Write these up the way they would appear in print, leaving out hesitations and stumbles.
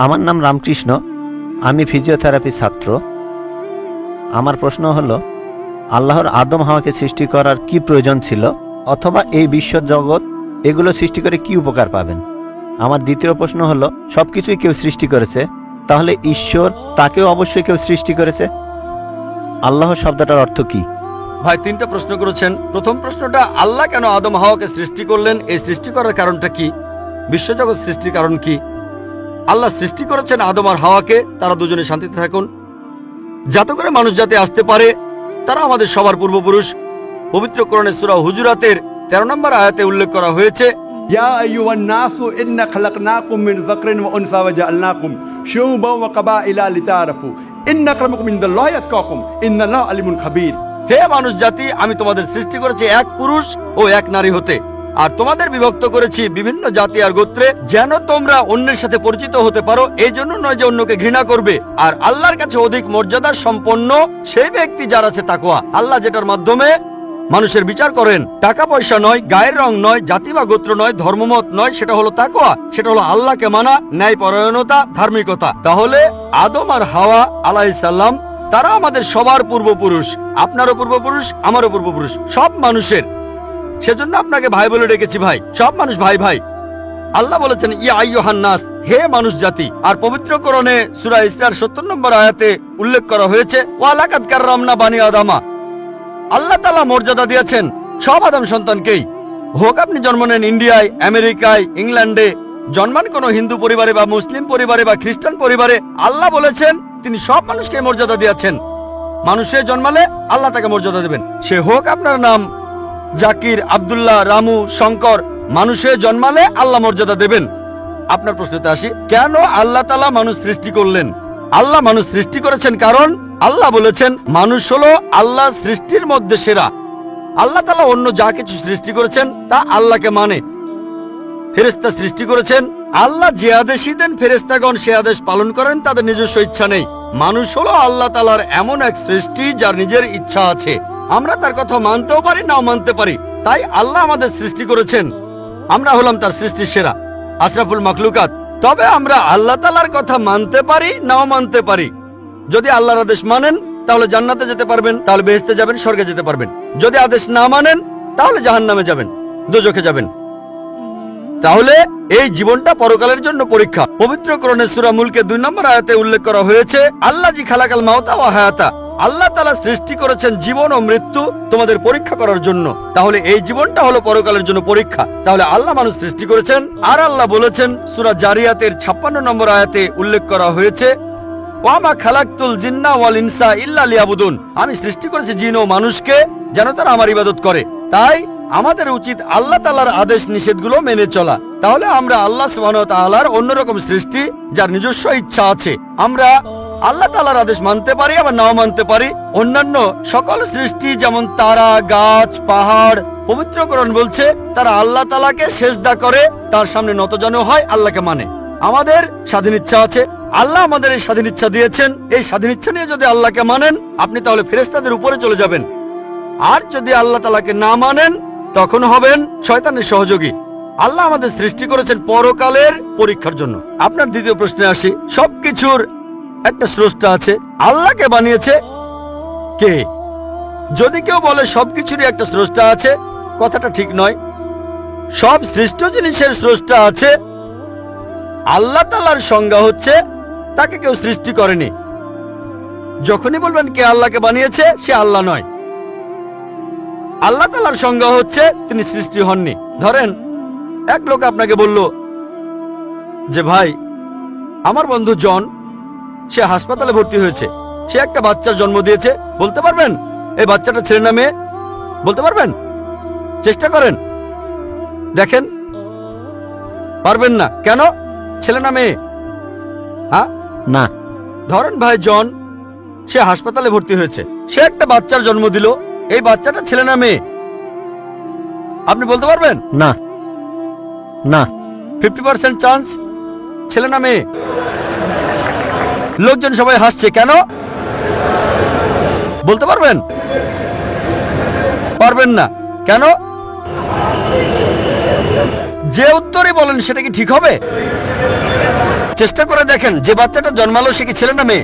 আমার নাম রামকৃষ্ণ, আমি ফিজিওথেরাপি ছাত্র। আমার প্রশ্ন হলো, আল্লাহর আদম হাওয়াকে সৃষ্টি করার কি প্রয়োজন ছিল, অথবা এই বিশ্ব জগৎ এগুলো সৃষ্টি করে কি উপকার পাবেন? আমার দ্বিতীয় প্রশ্ন হলো, সবকিছুই কেউ সৃষ্টি করেছে, তাহলে ঈশ্বর তাকেও অবশ্যই কেউ সৃষ্টি করেছে। আল্লাহ শব্দটার অর্থ কি? ভাই, তিনটা প্রশ্ন করেছেন। প্রথম প্রশ্নটা, আল্লাহ কেন আদম হাওয়াকে সৃষ্টি করলেন, এই সৃষ্টি করার কারণটা কি? বিশ্বজগৎ সৃষ্টির কারণ কি? আল্লাহ সৃষ্টি করেছেন আদম আর হাওয়াকে, তারা দুজনে শান্তিতে থাকুন, যাতে করে মানুষ যাতে আসতে পারে। তারা আমাদের সবার পূর্বপুরুষ। পবিত্র কোরআনে সূরা হুজুরাতের 13 নম্বর আয়াতে উল্লেখ করা হয়েছে, ইয়া আইয়ুহান নাসু ইন্না খালাকনাকুম মিন যাকরিন ওয়া উনসা ওয়া জাআলনাকুম শুউবান ওয়া কাবাইলা লিতাআরাফু ইন্না আক্রামাকুম ইনদাল্লাহি আতকাকুম ইন্নাল্লাহা আলিমুন খাবীর। হে মানুষ জাতি, আমি তোমাদের সৃষ্টি করেছি এক পুরুষ ও এক নারী হতে, আর তোমাদের বিভক্ত করেছি বিভিন্ন জাতি আর গোত্রে, যেন তোমরা অন্যের সাথে পরিচিত হতে পারো। এই জন্য নয় যে অন্যকে ঘৃণা করবে। আর আল্লাহর কাছে অধিক মর্যাদা সম্পন্ন সেই ব্যক্তি যার আছে তাকওয়া। আল্লাহ যেটার মাধ্যমে মানুষের বিচার করেন, টাকা পয়সা নয়, গায়ের রং নয়, জাতি বা গোত্র নয়, ধর্মমত নয়, সেটা হলো তাকওয়া। সেটা হলো আল্লাহকে মানা, ন্যায়পরায়ণতা, ধার্মিকতা। তাহলে আদম আর হাওয়া আলাইহিস সালাম, তারা আমাদের সবার পূর্বপুরুষ। আপনারও পূর্বপুরুষ, আমারও পূর্বপুরুষ, সব মানুষের। সেজন্য আপনাকে ভাই বলে ডেকেছি। ভাই, সব মানুষ ভাই ভাই। আল্লাহ বলেছেন, ইয়া আইয়ুহান নাস, হে মানুষ জাতি। আর পবিত্র কোরআনে সূরা ইসরার 70 নম্বর আয়াতে উল্লেখ করা হয়েছে, ওয়া লাকাদ কাররামনা বানি আদামা। আল্লাহ তাআলা মর্যাদা দিয়েছেন সব আদম সন্তানকেই। হোক আপনি জন্ম নেন ইন্ডিয়ায়, আমেরিকায়, ইংল্যান্ডে, জন্মান কোনো হিন্দু পরিবারে বা মুসলিম পরিবারে বা খ্রিস্টান পরিবারে, আল্লাহ বলেছেন তিনি সব মানুষকে মর্যাদা দিয়েছেন। মানুষে জন্মালে আল্লাহ তাকে মর্যাদা দেবেন। সে হোক আপনার নাম জাকির, আব্দুল্লাহ, রামু, শঙ্কর, মানুষে জন্মালে আল্লাহ মর্যাদা দেবেন। আপনার প্রশ্নতে আসি, কেন আল্লাহ তাআলা মানুষ সৃষ্টি করলেন? আল্লাহ মানুষ সৃষ্টি করেছেন কারণ আল্লাহ বলেছেন মানুষ হলো আল্লাহ সৃষ্টির মধ্যে সেরা। আল্লাহ তাআলা অন্য যা কিছু সৃষ্টি করেছেন তা আল্লাহকে মানে। ফেরেশতা সৃষ্টি করেছেন, আল্লাহ যে আদেশই দেন ফেরেশতাগণ সে আদেশ পালন করেন, তাদের নিজস্ব ইচ্ছা নেই। মানুষ হলো আল্লাহ তাআলার এমন এক সৃষ্টি যার নিজের ইচ্ছা আছে। আমরা তার কথা মানতেও পারি, নাও মানতে পারি। তাই আল্লাহ আমাদের সৃষ্টি করেছেন, আমরা হলাম তার সৃষ্টির সেরা, আশরাফুল মাখলুকাত। তবে আমরা আল্লাহ তাআলার কথা মানতে পারি, নাও মানতে পারি। যদি আল্লাহর আদেশ মানেন তাহলে জান্নাতে যেতে পারবেন, তাহলে বেহেশতে যাবেন, স্বর্গে যেতে পারবেন। যদি আদেশ না মানেন তাহলে জাহান্নামে যাবেন, দোজখে যাবেন। তাহলে এই জীবনটা পরকালের জন্য পরীক্ষা। পবিত্র কোরআনে সূরা মুলকে 2 নম্বর আয়াতে উল্লেখ করা হয়েছে, আল্লাযী খালাকাল মাউতা ওয়া হায়াতা। আল্লাহ তাআলা সৃষ্টি করেছেন জীবন ও মৃত্যু তোমাদের পরীক্ষা করার জন্য। তাহলে এই জীবনটা হলো পরকালের জন্য পরীক্ষা। তাহলে আল্লাহ মানুষ সৃষ্টি করেছেন। আর আল্লাহ বলেছেন সূরা জারিয়াতের 56 নম্বর আয়াতে উল্লেখ করা হয়েছে, ওয়ামা খালাকতুল জিন্না ওয়াল ইনসা ইল্লা লিয়াবুদুন। আমি সৃষ্টি করেছি জিন ও মানুষকে যেন তারা আমার ইবাদত করে। তাই আমাদের উচিত আল্লাহ তাআলার আদেশ নিষেধগুলো মেনে চলা। তাহলে আমরা আল্লাহ সুবহানাহু ওয়া তাআলার অন্যরকম সৃষ্টি যার নিজস্ব ইচ্ছা আছে। আমরা আল্লাহ তাআলার আদেশ মানতে পারি, আবার নাও মানতে পারি। অন্যান্য সকল সৃষ্টি যেমন তারা, গাছ, পাহাড়, পবিত্র কোরআন বলছে তারা আল্লাহ তাআলাকে সেজদা করে, তার সামনে নতজানু হয়, আল্লাহকে মানে। আমাদের স্বাধীন ইচ্ছা আছে, আল্লাহ আমাদের এই স্বাধীন ইচ্ছা দিয়েছেন। এই স্বাধীন ইচ্ছা নিয়ে যদি আল্লাহকে মানেন, আপনি তাহলে ফেরেশতাদের উপরে চলে যাবেন। আর যদি আল্লাহ তাআলাকে না মানেন, তখন হবেন শয়তানের সহযোগী। আল্লাহ আমাদের সৃষ্টি করেছেন পরকালের পরীক্ষার জন্য। আপনার দ্বিতীয় প্রশ্নে আসি, সবকিছুর একটা স্রষ্টা আছে, আল্লাহকে বানিয়েছে কে? যদি কেউ বলে সবকিছুরই একটা স্রষ্টা আছে, কথাটা ঠিক নয়। সব সৃষ্ট জিনিসের স্রষ্টা আছে। আল্লাহ তাআলার সংজ্ঞা হচ্ছে তাকে কেউ সৃষ্টি করেনি। যখনই বলবেন কে আল্লাহকে বানিয়েছে, সে আল্লাহ নয়। আল্লাহ তাআলার সংজ্ঞা হচ্ছে তিনি সৃষ্টি হননি। ধরেন এক লোক আপনাকে বলল যে ভাই, আমার বন্ধু জন, সে হাসপাতালে ভর্তি হয়েছে, সে একটা বাচ্চার জন্ম দিয়েছে। বলতে পারবেন এই বাচ্চাটা ছেলে না মেয়ে? বলতে পারবেন? চেষ্টা করেন, দেখেন। পারবেন না কেন? ছেলে না মেয়ে? হ্যাঁ না। ধরেন ভাই জন, সে হাসপাতালে ভর্তি হয়েছে, সে একটা বাচ্চার জন্ম দিল। এই বাচ্চাটা ছেলে না মেয়ে? আপনি বলতে পারবেন? না না। 50% চান্স ছেলে না মেয়ে। লোকজন সবাই হাসছে কেন? বলতে পারবেন? পারবেন না কেন? যে উত্তরই বলেন সেটা কি ঠিক হবে? চেষ্টা করে দেখেন, যে বাচ্চাটা জন্মালো সে কি ছেলে না মেয়ে?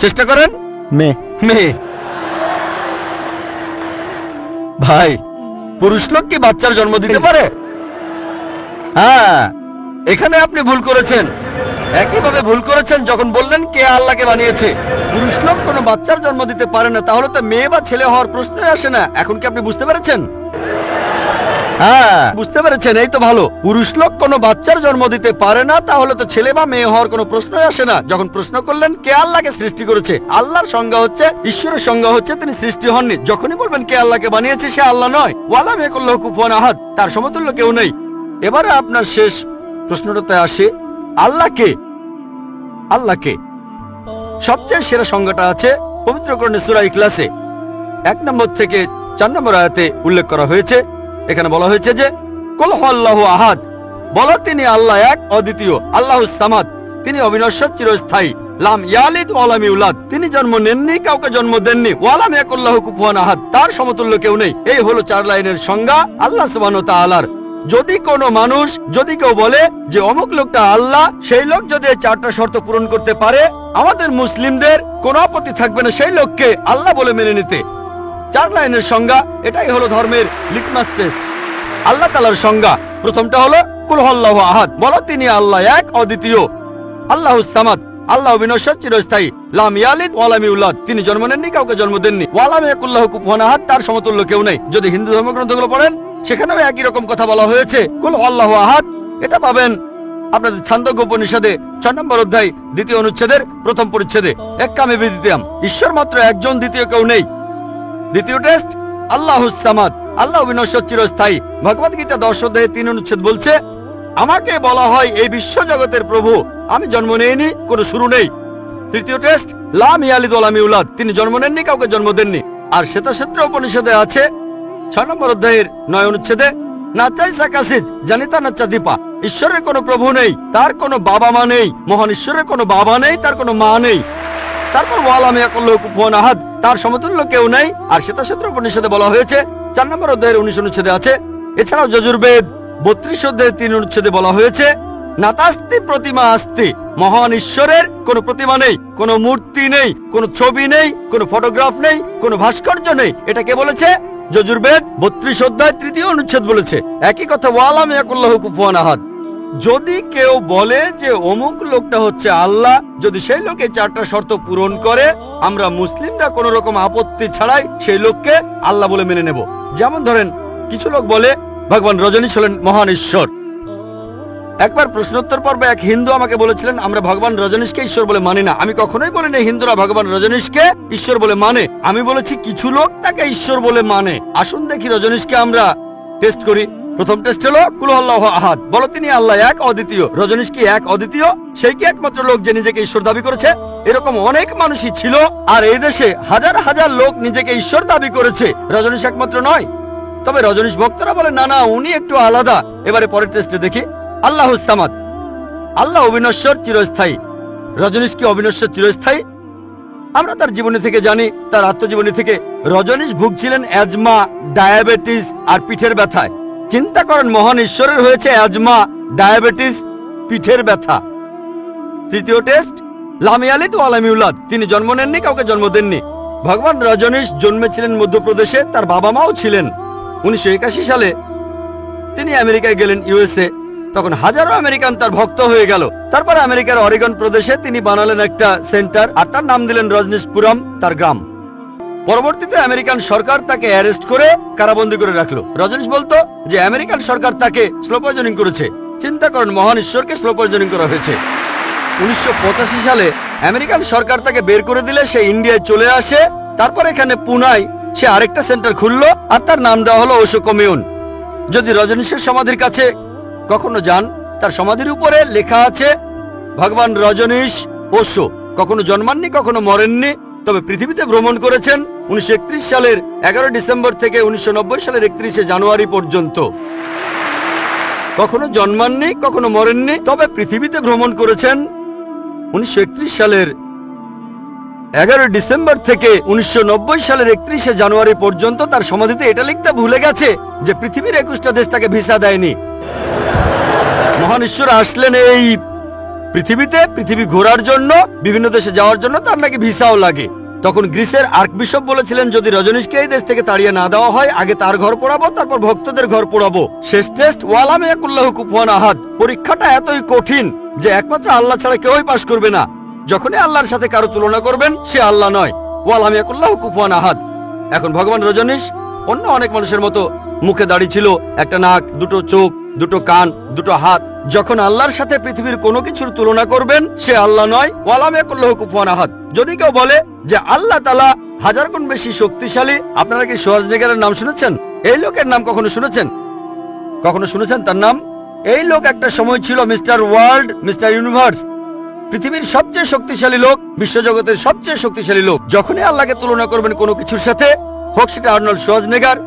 চেষ্টা করেন। মেয়ে। মেয়ে। ভাই, পুরুষ লোক কি বাচ্চার জন্ম দিতে পারে? হ্যাঁ, এখানে আপনি ভুল করেছেন। একইভাবে ভুল করেছেন যখন বললেন কে আল্লাহকে বানিয়েছে। পুরুষ লোক কোনো বাচ্চার জন্ম দিতে পারে না, তাহলে তো মেয়ে বা ছেলে হওয়ার প্রশ্নই আসে না। এখন কি আপনি বুঝতে পেরেছেন? হ্যাঁ, বুঝতে পেরেছেন, এই তো ভালো। পুরুষ লোক কোনো বাচ্চার জন্ম দিতে পারে না, তাহলে তো ছেলে বা মেয়ে হওয়ার কোনো প্রশ্নই আসে না। যখন প্রশ্ন করলেন কে আল্লাহকে সৃষ্টি করেছে, আল্লাহর সংজ্ঞা হচ্ছে, ঈশ্বরের সংজ্ঞা হচ্ছে তিনি সৃষ্টি হননি। যখনই বলবেন কে আল্লাহকে বানিয়েছে, সে আল্লাহ নয়। ওয়ালাম ইয়াকুল্লাহু কুফুয়ান আহাদ, তার সমতুল্য কেউ নেই। এবারে আপনার শেষ প্রশ্নটাতে আসে, আল্লাহ কে? আল্লাহ কে? সবচেয়ে সেরা সংজ্ঞাটা আছে পবিত্র কোরআনে সূরা ইখলাসে 1 নম্বর থেকে 4 নম্বর আয়াতে উল্লেখ করা হয়েছে। এখানে বলা হয়েছে যে কুল হুয়াল্লাহু আহাদ, বলো তিনি আল্লাহ এক, অদ্বিতীয়। আল্লাহুস সামাদ, তিনি অবিনশ্বর, চিরস্থায়ী। লাম ইয়ালিদ ওয়া লাম ইউলাদ, তিনি জন্ম নেননি, কাউকে জন্ম দেননি। ওয়া লাম ইয়াকুল্লাহু কুফুয়ান আহাদ, তার সমতুল্য কেউ নেই। এই হলো 4 লাইনের সংজ্ঞা আল্লাহ সুবহানাহু ওয়া তাআলার। যদি কোনো মানুষ, যদি কেউ বলে যে অমুক লোকটা আল্লাহ, সেই লোক যদি এই 4টা শর্ত পূরণ করতে পারে, আমাদের মুসলিমদের কোনো আপত্তি থাকবে না সেই লোককে আল্লাহ বলে মেনে নিতে। 4 লাইনের সংজ্ঞা, এটাই হলো ধর্মের লিটমাস টেস্ট। আল্লাহ তাআলার সংজ্ঞা প্রথমটা হলো কুল হুয়াল্লাহু আহাদ, বলো তিনি আল্লাহ এক, অদ্বিতীয়। আল্লাহুস সামাদ, আল্লাহ বিনশ্বর, চিরস্থায়ী। লাম ইয়ালিদ ওয়া লাম ইউলাদ, তিনি জন্ম নেননি, কাউকে জন্ম দেননি। ওয়া লাম ইয়াকুল্লাহু কুফুয়ান আহাদ, তার সমতুল্য কেউ নেই। যদি হিন্দু ধর্মগ্রন্থগুলো পড়েন, সেখানেও একই রকম কথা বলা হয়েছে, কুল হুয়াল্লাহু আহাদ। এটা পাবেন আপনাদের ছান্দোক্য উপনিষদে 6 নম্বর অধ্যায় 2য় অনুচ্ছেদের 1ম পরিচ্ছেদে। এক কামে বিদিতাম, ঈশ্বর মাত্র একজন, দ্বিতীয় কেউ নেই। দ্বিতীয় টেস্ট আল্লাহুস সামাদ, আল্লাহ বিনশ্বর, চিরস্থায়ী। ভগবদ গীতা 10 অধ্যায়ে 3 অনুচ্ছেদ বলছে, আমাকে বলা হয় এই বিশ্ব জগতের প্রভু, আমি জন্ম নেইনি, কোনো শুরু নেই। তৃতীয় টেস্ট লাম ইয়ালিদ ওয়া লাম ইউলাদ, তিনি জন্ম নেননি, কাউকে জন্ম দেননি। আর শ্বেতাক্ষেত্র উপনিষদে আছে 6 নম্বর অধ্যায়ের 9 অনুচ্ছেদে, নাচাই সাকাসিজ জানিতা নাচা দীপা, ঈশ্বরের কোনো প্রভু নেই, তার কোনো বাবা মা নেই। মহান ঈশ্বরের কোনো বাবা নেই, তার কোনো মা নেই। তারপর ওয়ালাম ইয়াকুল্লাহু কুফুয়ান আহাদ, তার সমতুল্য কেউ নেই। আর শ্বেতাক্ষেত্র উপনিষদে বলা হয়েছে 4 নম্বর অধ্যায়ের 19 অনুচ্ছেদে আছে। এছাড়াও যজুর্বেদ 32 অধ্যায়ের 3 অনুচ্ছেদে বলা হয়েছে, নাতাস্তি প্রতিমা আস্তি, মহান ঈশ্বরের কোনো প্রতিমা নেই, কোনো মূর্তি নেই, কোনো ছবি নেই, কোনো ফটোগ্রাফ নেই, কোনো ভাস্কর্য নেই। এটা কে বলেছে? যজুর্বেদ 32 অধ্যায় 3য় অনুচ্ছেদ বলেছে একই কথা, ওয়ালাম ইয়াকুল্লাহু কুফুয়ান আহাদ। যদি কেউ বলে যে অমুক লোকটা হচ্ছে আল্লাহ, যদি সেই লোকে 4টা শর্ত পূরণ করে, আমরা মুসলিমরা কোনো রকম আপত্তি ছাড়াই সেই লোককে আল্লাহ বলে মেনে নেব। যেমন ধরেন, কিছু লোক বলে ভগবান রজনীশ হলেন মহান ঈশ্বর। একবার প্রশ্নোত্তর পর্বে এক হিন্দু আমাকে বলেছিলেন, আমরা ভগবান রজনীশকে ঈশ্বর বলে মানি না। আমি কখনোই বলিনি হিন্দুরা ভগবান রজনীশকে ঈশ্বর বলে মানে। আমি বলেছি কিছু লোক তাকে ঈশ্বর বলে মানে। আসুন দেখি রজনীশকে আমরা টেস্ট করি। প্রথম টেস্ট হলো কুল হুয়াল্লাহু আহাদ, বলো তিনি আল্লাহ এক, অদ্বিতীয়। রজনীশ কি এক, অদ্বিতীয়? সেই কি একমাত্র লোক যে নিজেকে ঈশ্বর দাবি করেছে? এরকম অনেক মানুষই ছিল, আর এই দেশে হাজার হাজার লোক নিজেকে ঈশ্বর দাবি করেছে। রজনীশ একমাত্র নয়। তবে রজনীশ ভক্তরা বলে না না, উনি একটু আলাদা। এবারে পরের টেস্টে দেখি। আল্লাহুস সামাদ, আল্লাহ অবিনশ্বর, চিরস্থায়ী। রজনীশ কি অবিনশ্বর, চিরস্থায়ী? আমরা তার জীবনী থেকে জানি, তার আত্মজীবনী থেকে। রজনীশ ভুগছিলেন অ্যাজমা, ডায়াবেটিস আর পিঠের ব্যথায়। চিন্তা করেন, মহান ঈশ্বরের হয়েছে অ্যাজমা, ডায়াবেটিস, পিঠের ব্যথা। তৃতীয় টেস্ট লাম ইয়ালিদ ওয়া লাম ইউলাদ, তিনি জন্ম নেননি, কাউকে জন্ম দেননি। ভগবান রজনীশ জন্মেছিলেন মধ্যপ্রদেশে, তার বাবা মাও ছিলেন। 1981 সালে তিনি আমেরিকায় গেলেন, ইউএসএ। তখন হাজারো আমেরিকান তার ভক্ত হয়ে গেল। তারপর আমেরিকার অরিগন প্রদেশে তিনি বানালেন একটা সেন্টার, আর তার নাম দিলেন রজনীশপুরম, তার গ্রাম। পরবর্তীতে আমেরিকান সরকার তাকে অ্যারেস্ট করে কারাবন্দী করে রাখলো। রজনীশ বলতো যে আমেরিকান সরকার তাকে স্লো পয়জনিং করেছে। চিন্তা করেন, মহান ঈশ্বরকে স্লো পয়জনিং করা হয়েছে। 1985 সালে আমেরিকান সরকার তাকে বের করে দিলে সে ইন্ডিয়ায় চলে আসে। তারপর এখানে পুনায় সে আরেকটা সেন্টার খুললো, আর তার নাম দেওয়া হলো ওশো কমিউন। যদি রজনীশের সমাধির কাছে কখনো যান, তার সমাধির উপরে লেখা আছে ভগবান রজনীশ ওশো কখনো জন্মাননি, কখনো মরেননি, তবে পৃথিবীতে ভ্রমণ করেছেন 1931 সালের 11 ডিসেম্বর থেকে 1990 সালের 31শে জানুয়ারি পর্যন্ত। কখনো জন্মাননি, কখনো মরেননি, তবে পৃথিবীতে ভ্রমণ করেছেন 1931 সালের 11 ডিসেম্বর থেকে 1990 সালের 31শে জানুয়ারি পর্যন্ত। তার সমাধিতে এটা লিখতে ভুলে গেছে যে পৃথিবীর 21টা দেশ তাকে ভিসা দেয়নি। মহান ঈশ্বর আসলেন এই পৃথিবী ঘোরার জন্য, বিভিন্ন দেশে যাওয়ার জন্য তার নাকি ভিসাও লাগে। তখন গ্রিসের আর্কবিশপ বলেছিলেন, যদি রজনীশকে এই দেশ থেকে তাড়িয়ে না দেওয়া হয়, আগে তার ঘর পোড়াবো, তারপর ভক্তদের ঘর পোড়াবো। শেষ টেস্ট ওয়ালাম ইয়াকুল্লাহু কুফুয়ান আহাদ। পরীক্ষাটা এতই কঠিন যে একমাত্র আল্লাহ ছাড়া কেউই পাশ করবে না। যখনই আল্লাহর সাথে কারো তুলনা করবেন, সে আল্লাহ নয়। ওয়ালাম ইয়াকুল্লাহু কুফুয়ান আহাদ। এখন ভগবান রজনীশ অন্য অনেক মানুষের মতো মুখে দাড়ি ছিল, একটা নাক, দুটো চোখ, দুটো কান, দুটো হাত। যখন আল্লাহর সাথে পৃথিবীর কোনো কিছুর তুলনা করবেন, সে আল্লাহ নয়। ওয়ালাম ইয়াকুল্লাহু কুফুয়ান আহাদ। যদি কেউ বলে যে আল্লাহ তাআলা 1000 গুণ বেশি শক্তিশালী, আপনারা কি শোয়াজনেগারের নাম শুনেছেন? এই লোকের নাম কখনো শুনেছেন? কখনো শুনেছেন তার নাম? এই লোক একটা সময় ছিল মিস্টার ওয়ার্ল্ড, মিস্টার ইউনিভার্স, পৃথিবীর সবচেয়ে শক্তিশালী লোক, বিশ্বজগতের সবচেয়ে শক্তিশালী লোক। যখনই আল্লাহকে তুলনা করবেন কোনো কিছুর সাথে, হোক সেটা আর্নল্ড শোয়াজনেগার,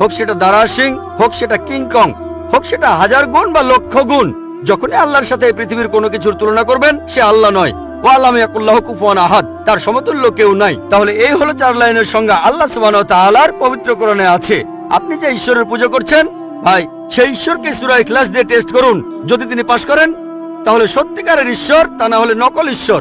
হোক সেটা দারা সিং, হোক সেটা কিং কং, হোক সেটা 1000 গুণ বা লক্ষ গুণ, যখনই আল্লাহর সাথে পৃথিবীর কোনো কিছুর তুলনা করবেন, সে আল্লাহ নয়। ওয়ালাম ইয়াকুল্লাহু কুফুয়ান আহাদ। তার সমতুল্য কেউ নাই। তাহলে এই হলো 4 লাইনের সংজ্ঞা আল্লাহ সুবহানাহু ওয়া তাআলার পবিত্র কোরআনে আছে। আপনি যে ঈশ্বরের পূজা করছেন, ভাই, সেই ঈশ্বরকে সূরা ইখলাস দিয়ে টেস্ট করুন। যদি তিনি পাশ করেন, তাহলে সত্যিকারের ঈশ্বর, তা না হলে নকল ঈশ্বর।